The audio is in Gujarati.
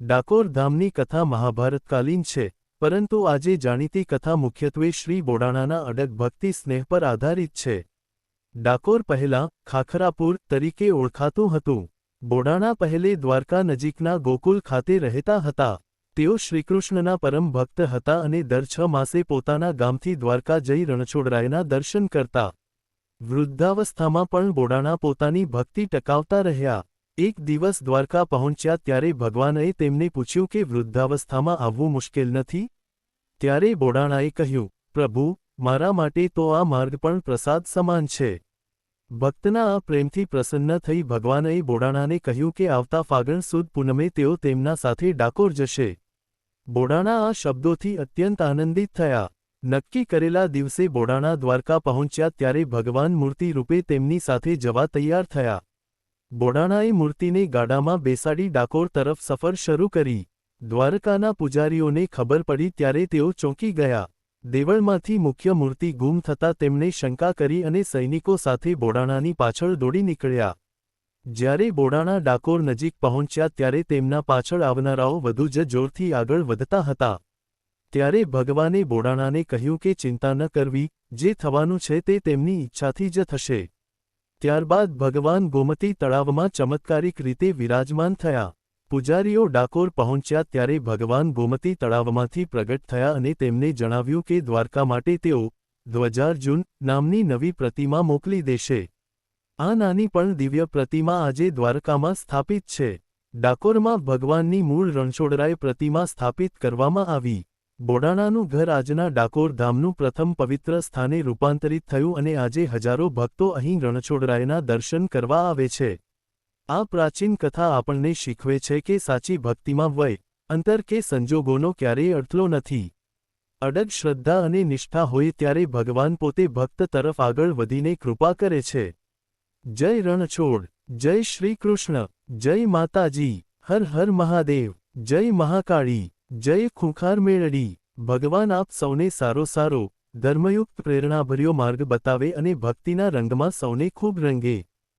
ડાકોર ધામની કથા મહાભારતકાલીન છે, પરંતુ આજે જાણીતી કથા મુખ્યત્વે શ્રી બોડાણાના અડગ ભક્તિ સ્નેહ પર આધારિત છે. ડાકોર પહેલાં ખાખરાપુર તરીકે ઓળખાતું હતું. બોડાણા પહેલે દ્વારકા નજીકના ગોકુલ ખાતે રહેતા હતા. તેઓ શ્રીકૃષ્ણના પરમ ભક્ત હતા અને દર 6 માસે પોતાના ગામથી દ્વારકા જઈ રણછોડરાયના દર્શન કરતા. વૃદ્ધાવસ્થામાં પણ બોડાણા પોતાની ભક્તિ ટકાવતા રહ્યા. એક દિવસ દ્વારકા પહોંચ્યા ત્યારે ભગવાનએ તેમને પૂછ્યું કે વૃદ્ધાવસ્થામાં આવવું મુશ્કેલ નથી? ત્યારે બોડાણાએ કહ્યું, પ્રભુ, મારા માટે તો આ માર્ગ પણ પ્રસાદ સમાન છે. ભક્તના આ પ્રેમથી પ્રસન્ન થઈ ભગવાનએ બોડાણાને કહ્યું કે આવતા ફાગણ સુદ પૂનમે તેઓ તેમના સાથે ડાકોર જશે. બોડાણા આ શબ્દોથી અત્યંત આનંદિત થયા. નક્કી કરેલા દિવસે બોડાણા દ્વારકા પહોંચ્યા ત્યારે ભગવાન મૂર્તિ રૂપે તેમની સાથે જવા તૈયાર થયા. બોડાણાએ મૂર્તિને ગાડામાં બેસાડી ડાકોર તરફ સફર શરૂ કરી. દ્વારકાના પૂજારીઓને ખબર પડી ત્યારે તેઓ ચોંકી ગયા. દેવળમાંથી મુખ્ય મૂર્તિ ગુમ થતાં તેમણે શંકા કરી અને સૈનિકો સાથે બોડાણાની પાછળ દોડી નીકળ્યા. જ્યારે બોડાણા ડાકોર નજીક પહોંચ્યા ત્યારે તેમના પાછળ આવનારાઓ વધુ જ જોરથી આગળ વધતા હતા. ત્યારે ભગવાને બોડાણાને કહ્યું કે ચિંતા ન કરવી, જે થવાનું છે તે તેમની ઈચ્છાથી જ થશે. ત્યારબાદ ભગવાન ગોમતી તળાવમાં ચમત્કારિક રીતે વિરાજમાન થયા. પૂજારીઓ ડાકોર પહોંચ્યા ત્યારે ભગવાન ગોમતી તળાવમાંથી પ્રગટ થયા અને તેમને જણાવ્યું કે દ્વારકા માટે તેઓ ધ્વજાર્જુન નામની નવી પ્રતિમા મોકલી દેશે. આ નાની પણ દિવ્ય પ્રતિમા આજે દ્વારકામાં સ્થાપિત છે. ડાકોરમાં ભગવાનની મૂળ રણછોડરાય પ્રતિમા સ્થાપિત કરવામાં આવી. બોડાણાનું ઘર આજના ડાકોર ધામનું પ્રથમ પવિત્ર સ્થાને રૂપાંતરિત થયું અને આજે હજારો ભક્તો અહીં રણછોડરાયના દર્શન કરવા આવે છે. આ પ્રાચીન કથા આપણને શીખવે છે કે સાચી ભક્તિમાં વય, અંતર કે સંજોગોનો ક્યારેય અડથલો નથી. અડગ શ્રદ્ધા અને નિષ્ઠા હોય ત્યારે ભગવાન પોતે ભક્ત તરફ આગળ વધીને કૃપા કરે છે. જય રણછોડ, જય શ્રી કૃષ્ણ, જય માતાજી, હર હર મહાદેવ, જય મહાકાળી, જય ખૂંખાર મેળડી. ભગવાન આપ સૌને સારો ધર્મયુક્ત પ્રેરણાભર્યો માર્ગ બતાવે અને ભક્તિના રંગમાં સૌને ખૂબ રંગે.